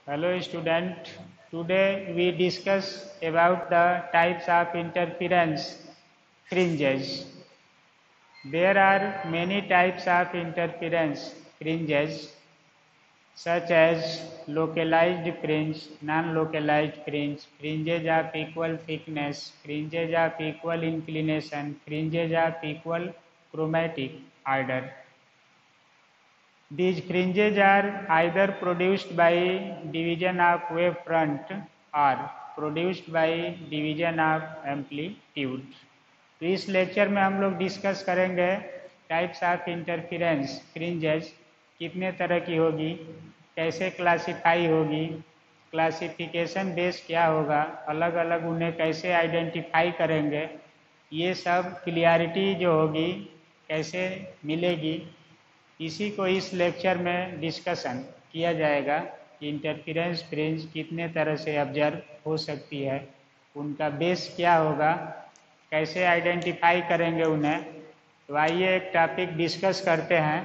Hello student. Today we discuss about the types of interference fringes. There are many types of interference fringes such as localized fringe, non-localized fringe, fringes of equal thickness, fringes of equal inclination, fringes of equal chromatic order. These fringes are either produced by division of wave front or produced by division of amplitude. तो इस lecture में हम लोग discuss करेंगे types of interference fringes कितने तरह की होगी, कैसे क्लासिफाई होगी, क्लासिफिकेशन बेस क्या होगा, अलग अलग उन्हें कैसे आइडेंटिफाई करेंगे, ये सब क्लियरिटी जो होगी कैसे मिलेगी, इसी को इस लेक्चर में डिस्कशन किया जाएगा कि इंटरफेरेंस फ्रिंज कितने तरह से ऑब्जर्व हो सकती है, उनका बेस क्या होगा, कैसे आइडेंटिफाई करेंगे उन्हें। तो आइए एक टॉपिक डिस्कस करते हैं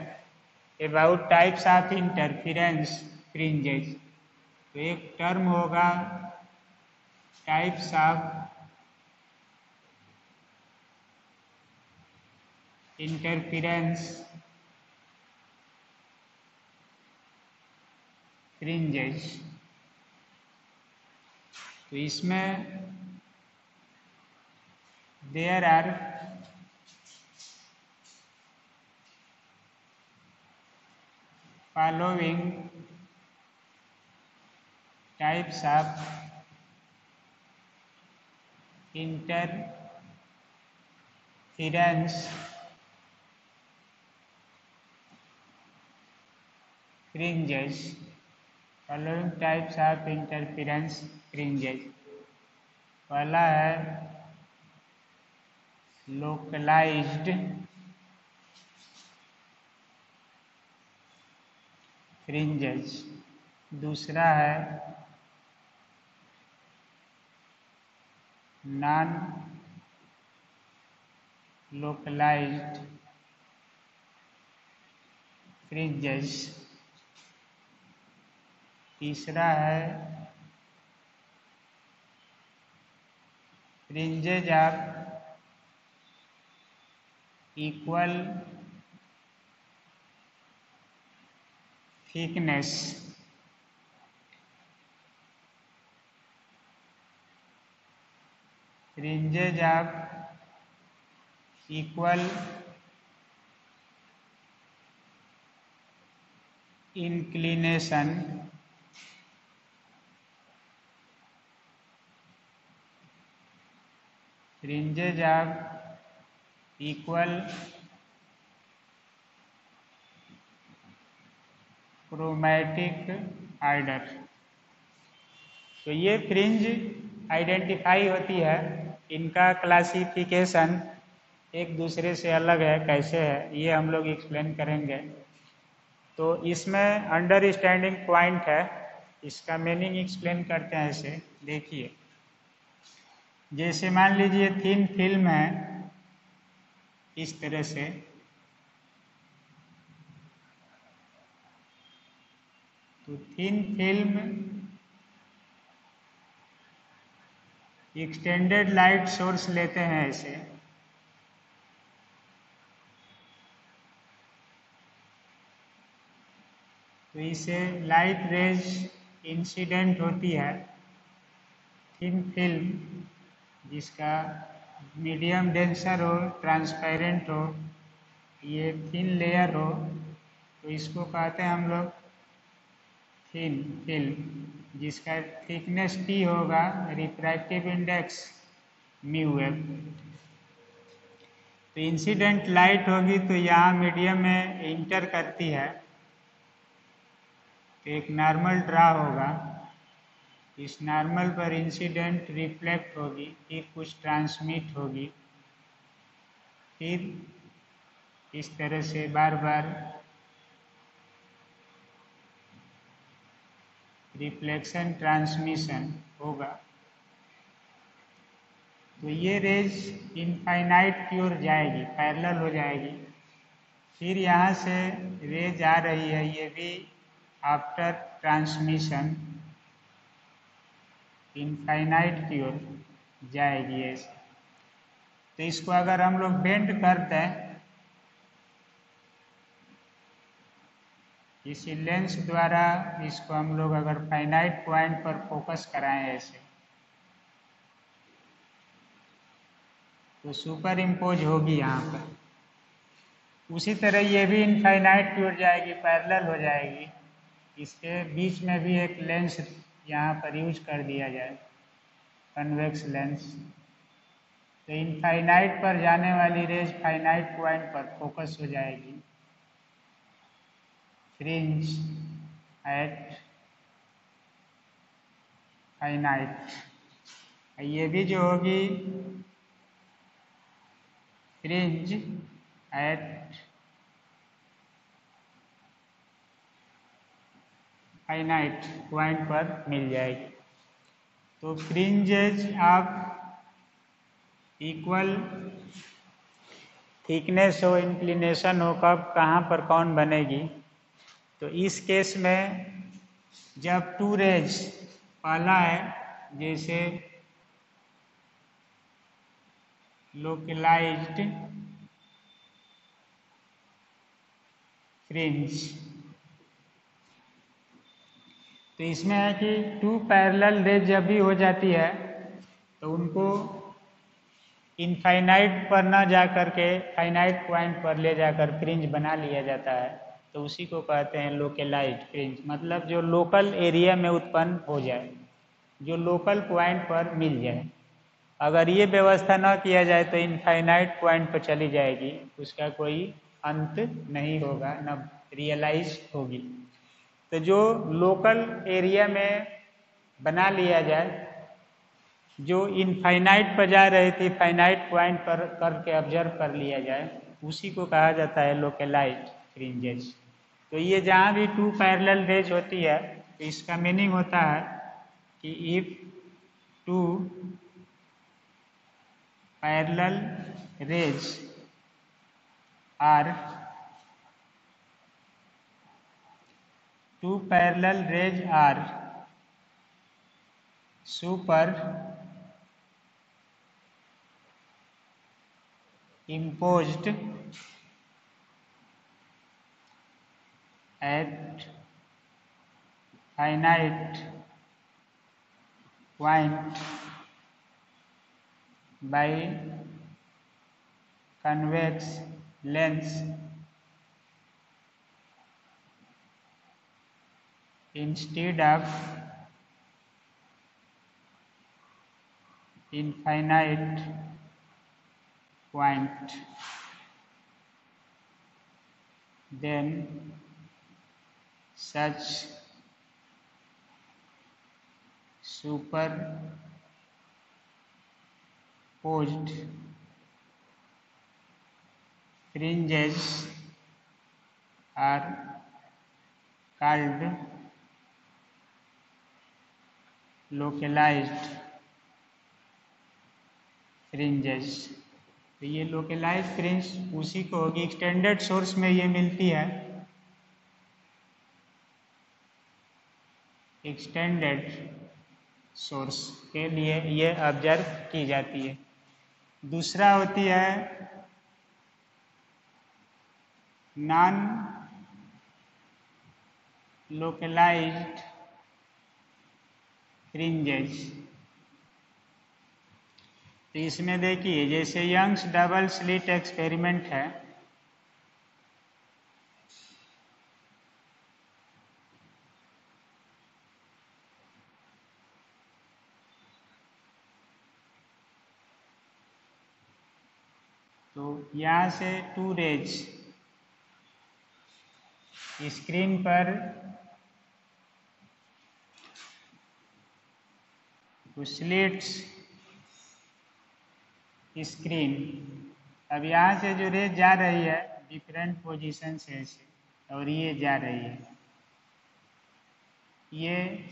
about types of interference fringes. तो एक टर्म होगा टाइप्स ऑफ इंटरफेरेंस फ्रिंजेस। तो इसमें there are following types of interference fringes. Following types of interference fringes. पहला है localized fringes, दूसरा है non localized fringes, तीसरा है fringes of equal thickness, fringes of equal inclination, fringes of equal chromatic order. तो ये फ्रिंज आइडेंटिफाई होती है, इनका क्लासिफिकेशन एक दूसरे से अलग है, कैसे है ये हम लोग एक्सप्लेन करेंगे। तो इसमें अंडरस्टैंडिंग पॉइंट है, इसका मीनिंग एक्सप्लेन करते हैं। इसे देखिए, जैसे मान लीजिए थिन फिल्म है इस तरह से, तो thin film extended light source लेते हैं ऐसे, तो इसे लाइट रेज इंसिडेंट होती है। थिन फिल्म जिसका मीडियम डेंसर हो, ट्रांसपेरेंट हो, ये थिन लेयर हो, तो इसको कहते हैं हम लोग थिन फिल्म, जिसका थिकनेस टी होगा, रिफ्रैक्टिव इंडेक्स म्यू एफ। तो इंसिडेंट लाइट होगी तो यहाँ मीडियम में इंटर करती है, तो एक नॉर्मल ड्रा होगा, इस नॉर्मल पर इंसिडेंट रिफ्लेक्ट होगी, फिर कुछ ट्रांसमिट होगी, फिर इस तरह से बार बार रिफ्लेक्शन ट्रांसमिशन होगा। तो ये रेज इनफाइनाइट की ओर जाएगी, पैरेलल हो जाएगी। फिर यहाँ से रेज आ रही है, ये भी आफ्टर ट्रांसमिशन इनफाइनाइट की ओर जाएगी ऐसे। तो इसको अगर हम लोग बेंड कर दें, इसी लेंस द्वारा इसको हम लोग अगर फाइनाइट पॉइंट पर फोकस कराएं ऐसे, तो सुपर इम्पोज होगी यहाँ पर। उसी तरह ये भी इनफाइनाइट की ओर जाएगी, पैरेलल हो जाएगी। इसके बीच में भी एक लेंस यहाँ पर यूज कर दिया जाए, कन्वेक्स लेंस। तो इनफाइनाइट पर जाने वाली रेज फाइनाइट पॉइंट पर फोकस हो जाएगी, फ्रिंज एट फाइनाइट। ये भी जो होगी फ्रिंज एट फाइनाइट पॉइंट पर मिल जाएगी। तो फ्रिंजेज आप इक्वल थिकनेस हो, इंक्लिनेशन हो, कब कहाँ पर कौन बनेगी। तो इस केस में जब टू रेज, पहला है जैसे लोकलाइज्ड फ्रिंज, तो इसमें है कि टू पैरेलल रेज जब भी हो जाती है तो उनको इनफाइनाइट पर ना जा कर के फाइनाइट पॉइंट पर ले जाकर फ्रिंज बना लिया जाता है। तो उसी को कहते हैं लोकलाइज्ड फ्रिंज, मतलब जो लोकल एरिया में उत्पन्न हो जाए, जो लोकल पॉइंट पर मिल जाए। अगर ये व्यवस्था ना किया जाए तो इनफाइनाइट पॉइंट पर चली जाएगी, उसका कोई अंत नहीं होगा, न रियलाइज होगी। तो जो लोकल एरिया में बना लिया जाए, जो इनफाइनाइट पर जा रही थी फाइनाइट पॉइंट पर करके ऑब्जर्व कर लिया जाए, उसी को कहा जाता है लोकलाइज्ड फ्रिंजेस। तो ये जहाँ भी टू पैरेलल रेज होती है तो इसका मीनिंग होता है कि if two parallel rays are super imposed at finite point by convex lens instead of infinite point, then such superposed fringes are called localized fringes. तो ये लोकलाइज फ्रिंज उसी को होगी, एक्सटेंडेड सोर्स में ये मिलती है, एक्सटेंडेड सोर्स के लिए ये ऑब्जर्व की जाती है। दूसरा होती है नॉन लोकलाइज्ड फ्रिंजेस। तो इसमें देखिए जैसे यंग्स डबल स्लिट एक्सपेरिमेंट है, तो यहाँ से टू रेज स्क्रीन पर स्लिट्स स्क्रीन। अब यहाँ से जो रेज जा रही है डिफरेंट पोजीशन से ऐसे, और ये जा रही है, ये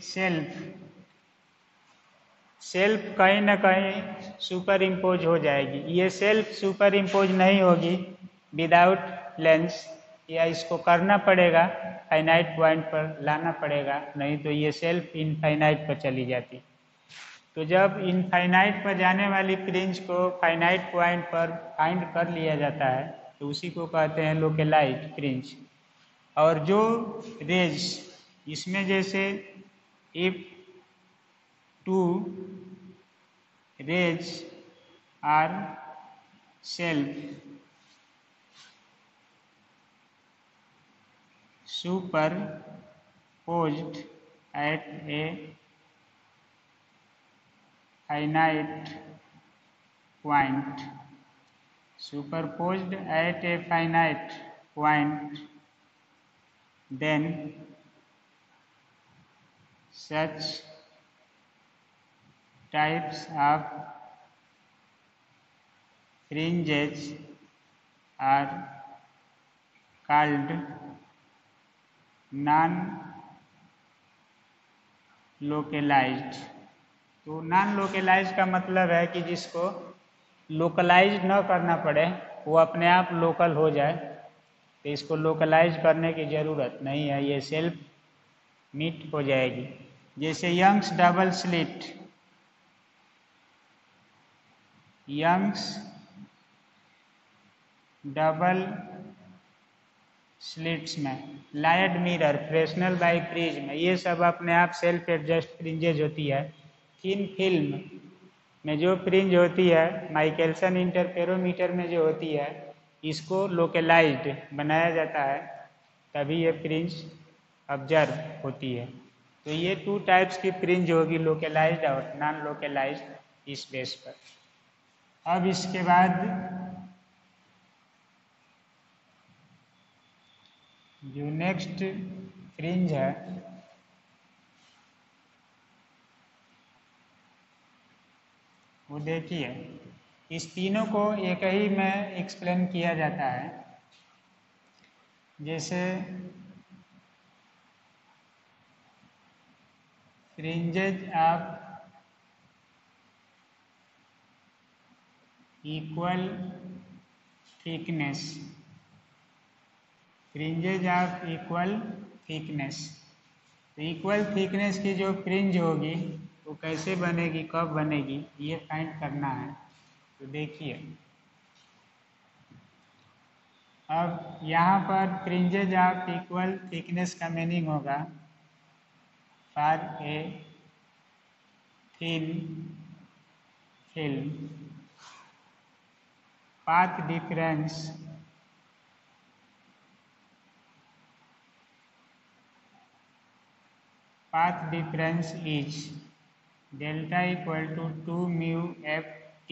सेल्फ कहीं ना कहीं सुपर इम्पोज हो जाएगी। ये सेल्फ सुपर इम्पोज नहीं होगी विदाउट लेंस, या इसको करना पड़ेगा, फाइनाइट पॉइंट पर लाना पड़ेगा, नहीं तो ये सेल्फ इनफाइनाइट पर चली जाती। तो जब इनफाइनाइट पर जाने वाली फ्रिंज को फाइनाइट पॉइंट पर फाइंड कर लिया जाता है तो उसी को कहते हैं लोकेलाइज्ड फ्रिंज। और जो रेज इसमें जैसे if two rays are self superposed at a finite point, superposed at a finite point, then such types of fringes are called non localized. तो नॉन लोकेलाइज्ड का मतलब है कि जिसको लोकलाइज न करना पड़े, वो अपने आप लोकल हो जाए, तो इसको लोकलाइज करने की ज़रूरत नहीं है, ये सेल्फ मीट हो जाएगी। जैसे Young's double slit, Young's double slits में, Lloyd mirror, Fresnel biprism, ये सब अपने आप सेल्फ एडजस्ट फ्रिंजेज होती है। थिन फिल्म में जो फ्रिंज होती है, माइकलसन इंटरफेरोमीटर में जो होती है, इसको लोकेलाइज्ड बनाया जाता है, तभी ये फ्रिंज ऑब्जर्व होती है। तो ये 2 टाइप्स की फ्रिंज होगी, लोकेलाइज्ड और नॉन लोकेलाइज्ड, इस बेस पर। अब इसके बाद जो नेक्स्ट फ्रिंज है वो देखिए, इस तीनों को एक ही में एक्सप्लेन किया जाता है। जैसे fringes of equal thickness, fringes of equal thickness. तो इक्वल थिकनेस की जो फ्रिंज होगी वो कैसे बनेगी, कब बनेगी, ये फाइंड करना है। तो देखिए, अब यहाँ पर फ्रिंजेज ऑफ इक्वल थिकनेस का मीनिंग होगा for a thin film path difference is delta equal to 2 mu f t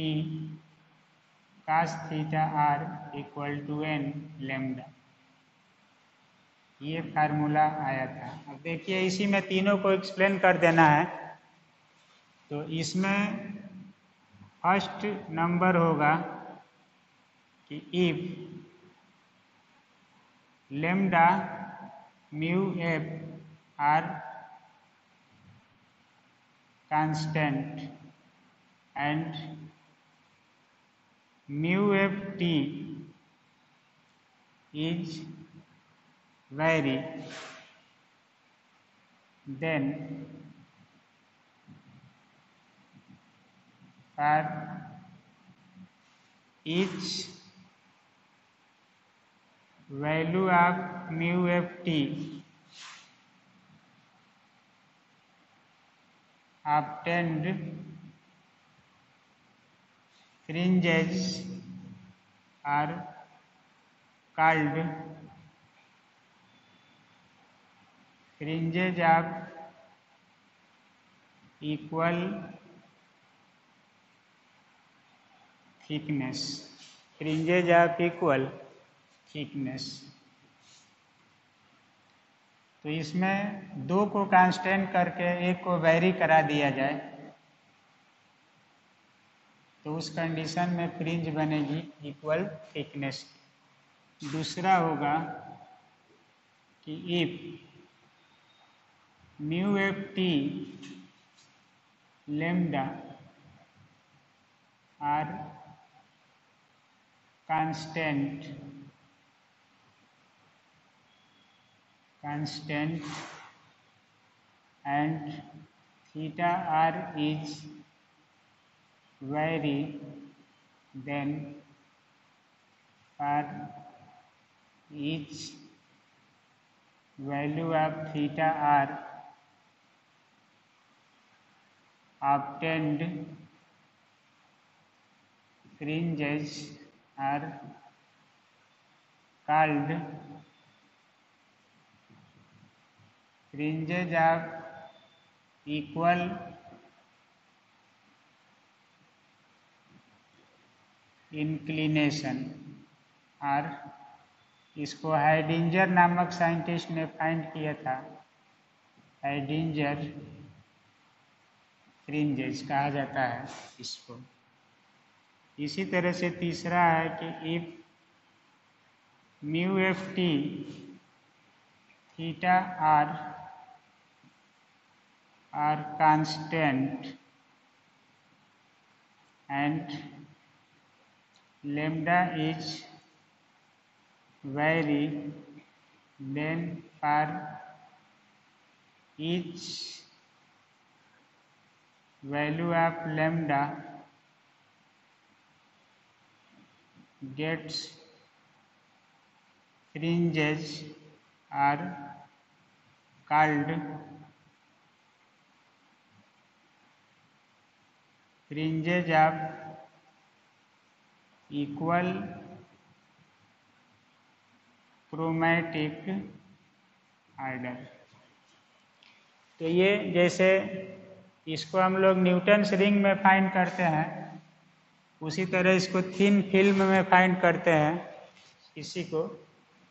cos theta r equal to n lambda, ये फार्मूला आया था। अब देखिए, इसी में तीनों को एक्सप्लेन कर देना है। तो इसमें फर्स्ट नंबर होगा कि if lambda mu f are constant and mu f t is vary, then for each value of mu f t obtained fringes are called fringes of equal thickness, fringes of equal thickness। तो इसमें 2 को constant करके 1 को very करा दिया जाए तो उस कंडीशन में फ्रिंज बनेगी इक्वल थिकनेस। दूसरा होगा कि if mu F T lambda are constant and theta r is vary then for each value of theta r obtained fringes are called fringes of equal inclination. और इसको Haidinger नामक scientist ने find किया था। Haidinger fringes कहा जाता है इसको। इसी तरह से तीसरा है कि if mu F T theta are constant and lambda is vary then for each value of lambda gets fringes are called fringes of equal chromatic order. तो ये जैसे इसको हम लोग न्यूटन्स रिंग में फाइंड करते हैं, उसी तरह इसको थिन फिल्म में फाइंड करते हैं इसी को।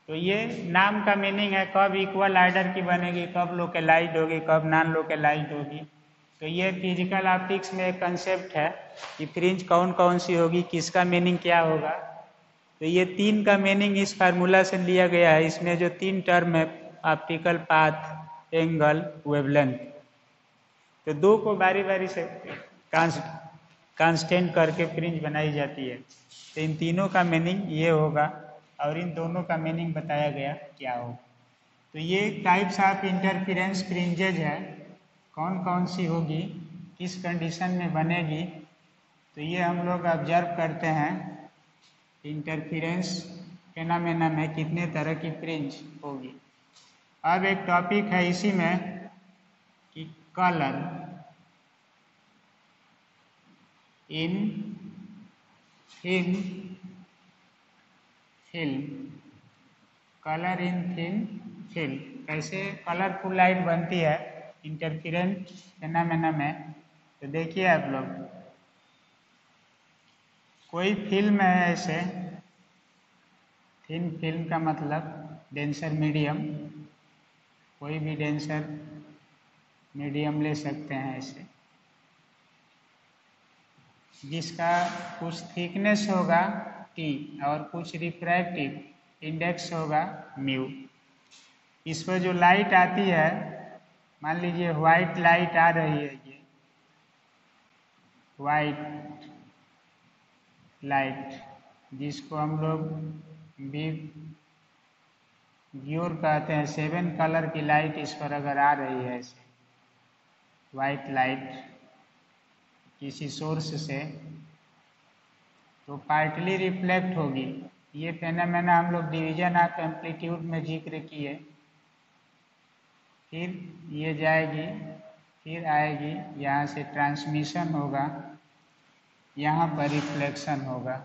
तो ये नाम का मीनिंग है कब इक्वल आर्डर की बनेगी, कब लोकेलाइज्ड होगी, कब नॉन लोकेलाइज्ड होगी। तो ये फिजिकल ऑप्टिक्स में एक कंसेप्ट है कि फ्रिंज कौन कौन सी होगी, किसका मीनिंग क्या होगा। तो ये तीन का मीनिंग इस फार्मूला से लिया गया है। इसमें जो तीन टर्म है ऑप्टिकल पाथ, एंगल, वेवलेंथ, तो दो को बारी बारी से कांस्टेंट करके फ्रिंज बनाई जाती है। तो इन तीनों का मीनिंग ये होगा और इन दोनों का मीनिंग बताया गया क्या होगा। तो ये टाइप्स ऑफ इंटरफेरेंस फ्रिंजेज है, कौन कौन सी होगी, किस कंडीशन में बनेगी। तो ये हम लोग ऑब्जर्व करते हैं इंटरफेरेंस फेनोमेना में कितने तरह की फ्रिंज होगी। अब एक टॉपिक है इसी में कि कलर इन थिन फिल्म। कलर इन थिन फिल्म, कैसे कलरफुल लाइट बनती है इंटरफेरेंट फेनोमेना में। तो देखिए आप लोग, कोई फिल्म है ऐसे, थिन फिल्म का मतलब डेंसर मीडियम, कोई भी डेंसर मीडियम ले सकते हैं ऐसे, जिसका कुछ थिकनेस होगा टी और कुछ रिफ्रैक्टिव इंडेक्स होगा म्यू। इस पर जो लाइट आती है, मान लीजिए व्हाइट लाइट आ रही है, ये व्हाइट लाइट जिसको हम लोग व्यूर कहते हैं, 7 कलर की लाइट इस पर अगर आ रही है ऐसे व्हाइट लाइट किसी सोर्स से, तो पार्टली रिफ्लेक्ट होगी। ये फेनोमेना हम लोग डिवीजन ऑफ एम्पलीट्यूड में जिक्र किए। फिर ये जाएगी, फिर आएगी, यहाँ से ट्रांसमिशन होगा, यहाँ पर रिफ्लेक्शन होगा।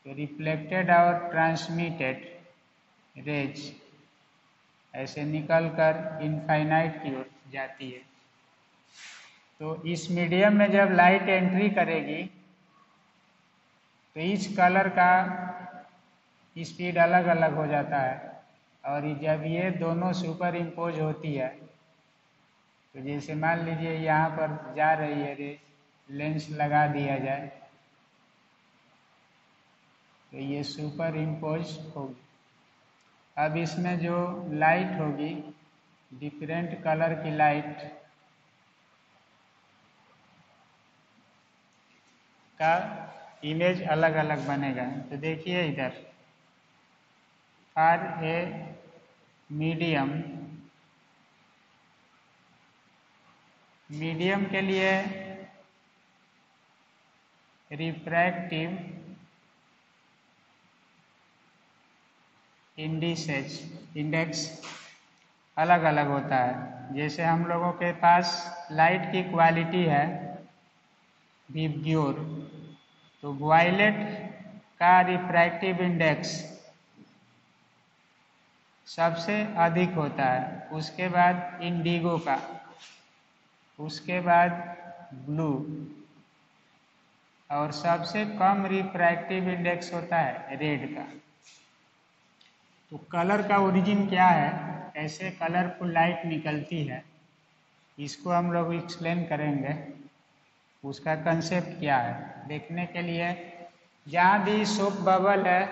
तो रिफ्लेक्टेड और ट्रांसमिटेड रेज ऐसे निकलकर इनफाइनाइट की ओर जाती है। तो इस मीडियम में जब लाइट एंट्री करेगी तो इस कलर का स्पीड अलग अलग हो जाता है, और जब ये दोनों सुपर इम्पोज होती है, तो जैसे मान लीजिए यहाँ पर जा रही है रे, लेंस लगा दिया जाए तो ये सुपर इम्पोज होगी। अब इसमें जो लाइट होगी, डिफरेंट कलर की लाइट का इमेज अलग अलग बनेगा। तो देखिए इधर, फॉर ए मीडियम के लिए रिफ्रैक्टिव इंडेक्स अलग अलग होता है। जैसे हम लोगों के पास लाइट की क्वालिटी है विबग्योर, तो वायलेट का रिफ्रैक्टिव इंडेक्स सबसे अधिक होता है, उसके बाद इंडिगो का, उसके बाद ब्लू, और सबसे कम रिफ्रैक्टिव इंडेक्स होता है रेड का। तो कलर का ओरिजिन क्या है, कैसे कलरफुल लाइट निकलती है, इसको हम लोग एक्सप्लेन करेंगे। उसका कंसेप्ट क्या है देखने के लिए, जहाँ भी सोप बबल है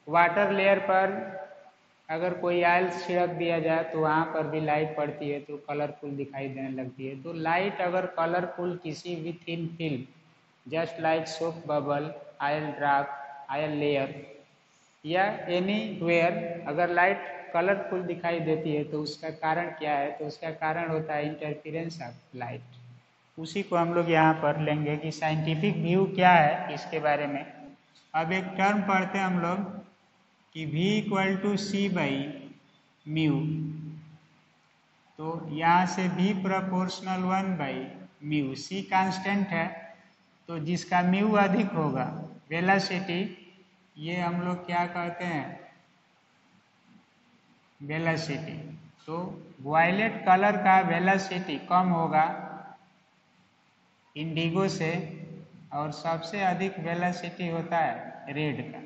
वाटर लेयर पर अगर कोई ऑयल छिड़क दिया जाए तो वहाँ पर भी लाइट पड़ती है तो कलरफुल दिखाई देने लगती है। तो लाइट अगर कलरफुल किसी भी thin film just like soap bubble, oil drop, oil layer या एनी वेयर अगर लाइट कलरफुल दिखाई देती है तो उसका कारण क्या है, तो उसका कारण होता है इंटरफेरेंस ऑफ लाइट। उसी को हम लोग यहाँ पर लेंगे कि साइंटिफिक व्यू क्या है इसके बारे में। अब एक टर्म पढ़ते हैं हम लोग कि V equal to C by mu, तो यहाँ से V proportional 1 by mu, C constant है तो जिसका म्यू अधिक होगा वेलोसिटी, ये हम लोग क्या कहते हैं वेलोसिटी। तो वायलेट कलर का वेलोसिटी कम होगा इंडिगो से, और सबसे अधिक वेलोसिटी होता है रेड का।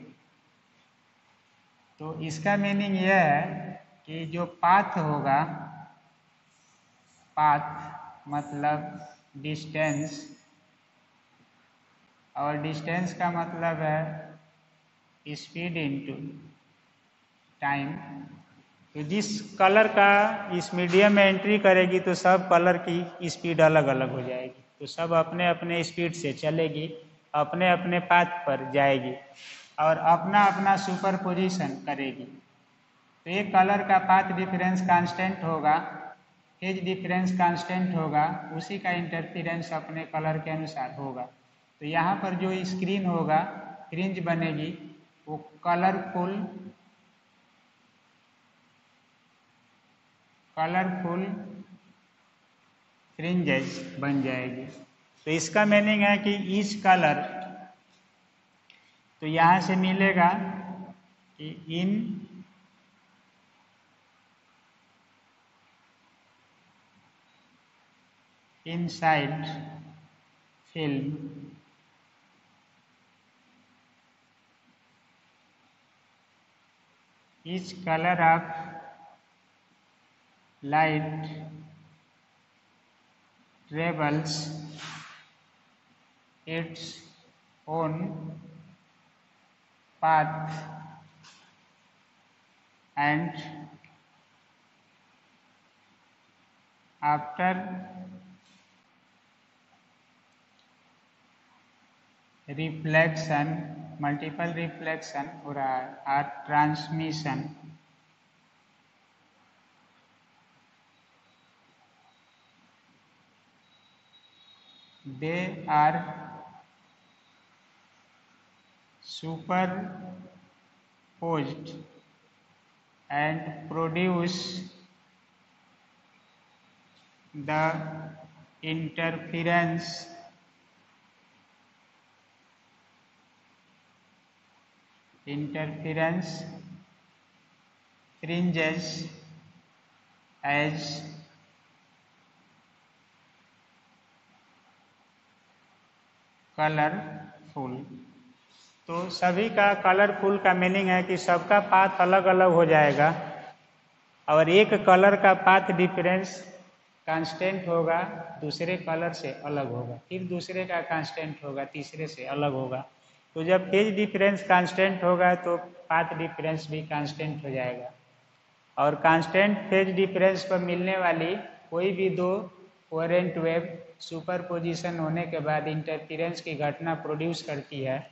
तो इसका मीनिंग यह है कि जो पाथ होगा, पाथ मतलब डिस्टेंस, और डिस्टेंस का मतलब है स्पीड इनटू टाइम। तो जिस कलर का इस मीडियम में एंट्री करेगी तो सब कलर की स्पीड अलग अलग हो जाएगी, तो सब अपने अपने स्पीड से चलेगी, अपने अपने पाथ पर जाएगी और अपना अपना सुपरपोजिशन करेगी। तो एक कलर का पाथ डिफरेंस कांस्टेंट होगा, फेज डिफरेंस कांस्टेंट होगा, उसी का इंटरफेरेंस अपने कलर के अनुसार होगा। तो यहाँ पर जो स्क्रीन होगा, फ्रिंज बनेगी, वो कलरफुल फ्रिंजेस बन जाएगी। तो इसका मीनिंग है कि ईच कलर, तो यहाँ से मिलेगा कि inside film each color of light travels its own path and after reflection, multiple reflection हो रहा है और transmission, they are superposed and produce the interference fringes as colourful. तो सभी का कलरफुल का मीनिंग है कि सबका पाथ अलग अलग हो जाएगा और एक कलर का पाथ डिफरेंस कांस्टेंट होगा, दूसरे कलर से अलग होगा, फिर दूसरे का कांस्टेंट होगा, तीसरे से अलग होगा। तो जब फेज डिफरेंस कांस्टेंट होगा तो पाथ डिफरेंस भी कांस्टेंट हो जाएगा, और कांस्टेंट फेज डिफरेंस पर मिलने वाली कोई भी दो कोहेरेंट वेव सुपरपोजिशन होने के बाद इंटरफेरेंस की घटना प्रोड्यूस करती है,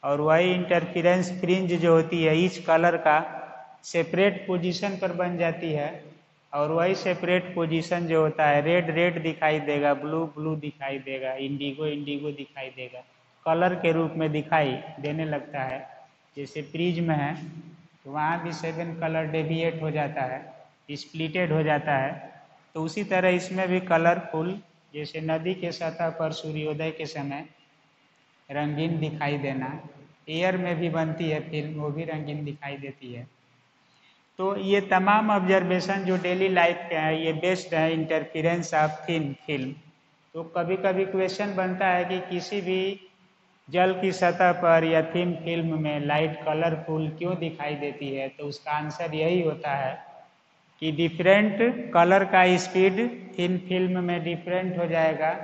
और वही इंटरफेरेंस फ्रिंज जो होती है ईच कलर का सेपरेट पोजीशन पर बन जाती है, और वही सेपरेट पोजीशन जो होता है रेड रेड दिखाई देगा, ब्लू ब्लू दिखाई देगा, इंडिगो इंडिगो दिखाई देगा। कलर के रूप में दिखाई देने लगता है। जैसे प्रिज्म है तो वहाँ भी 7 कलर डेविएट हो जाता है, स्प्लिटेड हो जाता है। तो उसी तरह इसमें भी कलरफुल, जैसे नदी के सतह पर सूर्योदय के समय रंगीन दिखाई देना, एयर में भी बनती है फिल्म, वो भी रंगीन दिखाई देती है। तो ये तमाम ऑब्जर्वेशन जो डेली लाइफ के हैं ये बेस्ड है इंटरफेरेंस ऑफ थिन फिल्म। तो कभी कभी क्वेश्चन बनता है कि किसी भी जल की सतह पर या थिन फिल्म में लाइट कलरफुल क्यों दिखाई देती है, तो उसका आंसर यही होता है कि डिफरेंट कलर का स्पीड थिन फिल्म में डिफरेंट हो जाएगा,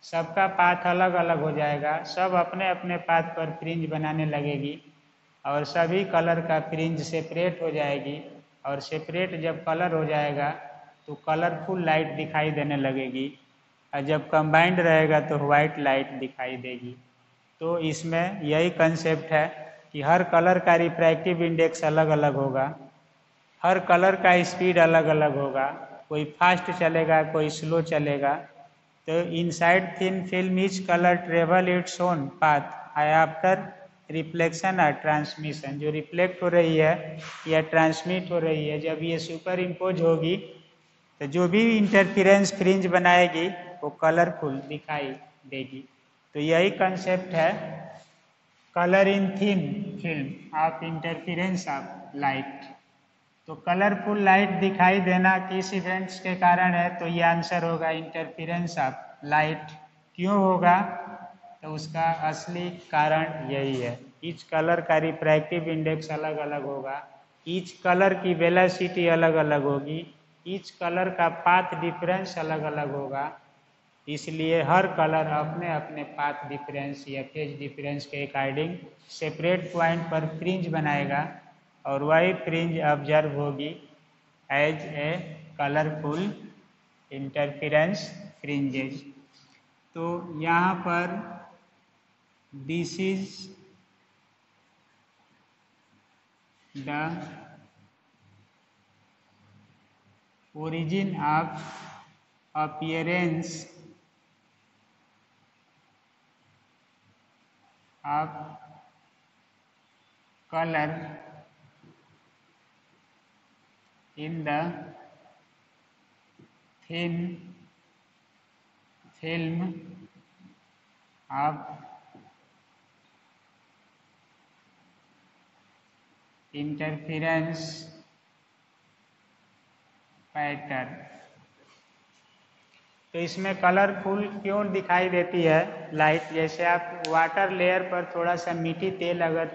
सबका पाथ अलग अलग हो जाएगा, सब अपने अपने पाथ पर फ्रिंज बनाने लगेगी और सभी कलर का फ्रिंज सेपरेट हो जाएगी। और सेपरेट जब कलर हो जाएगा तो कलरफुल लाइट दिखाई देने लगेगी, और जब कंबाइंड रहेगा तो वाइट लाइट दिखाई देगी। तो इसमें यही कंसेप्ट है कि हर कलर का रिफ्रैक्टिव इंडेक्स अलग अलग होगा, हर कलर का स्पीड अलग अलग होगा, कोई फास्ट चलेगा कोई स्लो चलेगा। तो inside thin film each colour travel its own path after reflection और ट्रांसमिशन। जो रिफ्लेक्ट हो रही है या ट्रांसमिट हो रही है, जब ये सुपर इम्पोज होगी तो जो भी इंटरफेरेंस फ्रिंज बनाएगी वो कलरफुल दिखाई देगी। तो यही कंसेप्ट है colour in thin film of interference of light. तो कलरफुल लाइट दिखाई देना किस इवेंट्स के कारण है, तो ये आंसर होगा इंटरफेरेंस ऑफ लाइट। क्यों होगा, तो उसका असली कारण यही है, ईच कलर का रिफ्रैक्टिव इंडेक्स अलग अलग होगा, ईच कलर की वेलोसिटी अलग अलग होगी, ईच कलर का पाथ डिफरेंस अलग अलग होगा। इसलिए हर कलर अपने अपने पाथ डिफरेंस या फेज डिफरेंस के अकॉर्डिंग सेपरेट पॉइंट पर फ्रिंज बनाएगा और वही फ्रिंज ऑब्जर्व होगी as a colourful interference fringes. तो यहाँ पर this is the origin of appearance of color in the thin film of interference pattern. तो इसमें कलरफुल क्यों दिखाई देती है लाइट, जैसे आप वाटर लेयर पर थोड़ा सा मीठी तेल अगर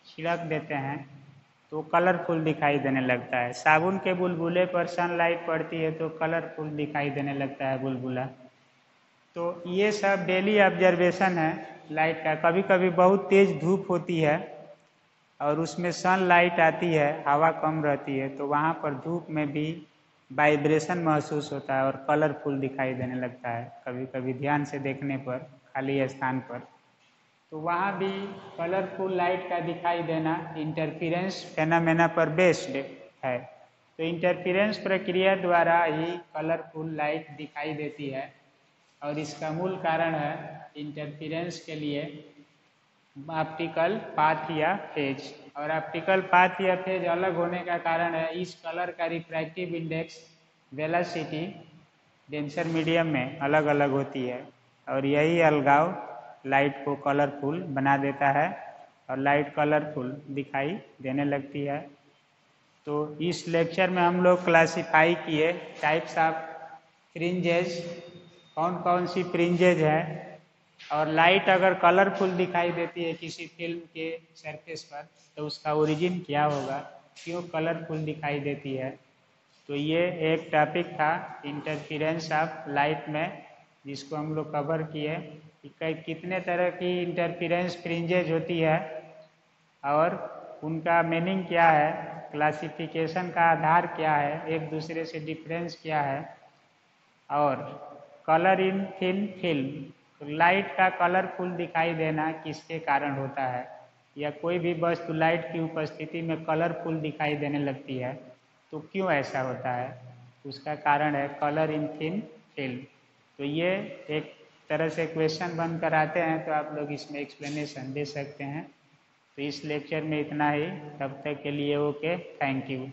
छिड़क देते हैं तो कलरफुल दिखाई देने लगता है, साबुन के बुलबुले पर सनलाइट पड़ती है तो कलरफुल दिखाई देने लगता है बुलबुला। तो ये सब डेली ऑब्जर्वेशन है लाइट का। कभी कभी बहुत तेज़ धूप होती है और उसमें सनलाइट आती है, हवा कम रहती है, तो वहाँ पर धूप में भी वाइब्रेशन महसूस होता है और कलरफुल दिखाई देने लगता है कभी कभी ध्यान से देखने पर खाली स्थान पर। तो वहाँ भी कलरफुल लाइट का दिखाई देना इंटरफेरेंस फेनोमेना पर बेस्ड है। तो इंटरफेरेंस प्रक्रिया द्वारा ही कलरफुल लाइट दिखाई देती है और इसका मूल कारण है इंटरफेरेंस के लिए ऑप्टिकल पाथ या फेज। और ऑप्टिकल पाथ या फेज अलग होने का कारण है इस कलर का refractive index velocity denser medium में अलग अलग होती है और यही अलगाव लाइट को कलरफुल बना देता है और लाइट कलरफुल दिखाई देने लगती है। तो इस लेक्चर में हम लोग क्लासिफाई किए टाइप्स ऑफ फ्रिंजेज, कौन कौन सी फ्रिंजेज है, और लाइट अगर कलरफुल दिखाई देती है किसी फिल्म के सरफेस पर तो उसका ओरिजिन क्या होगा, क्यों कलरफुल दिखाई देती है। तो ये एक टॉपिक था इंटरफेरेंस ऑफ लाइट में, जिसको हम लोग कवर किए कि कितने तरह की इंटरफेरेंस फ्रिंजेज होती है और उनका मीनिंग क्या है, क्लासिफिकेशन का आधार क्या है, एक दूसरे से डिफरेंस क्या है, और कलर इन थिन फिल्म, लाइट का कलरफुल दिखाई देना किसके कारण होता है, या कोई भी वस्तु लाइट की उपस्थिति में कलरफुल दिखाई देने लगती है तो क्यों ऐसा होता है, उसका कारण है कलर इन थिन फिल्म। तो ये एक तरह से क्वेश्चन बन कर आते हैं तो आप लोग इसमें एक्सप्लेनेशन दे सकते हैं। तो इस लेक्चर में इतना ही, तब तक के लिए ओके, थैंक यू।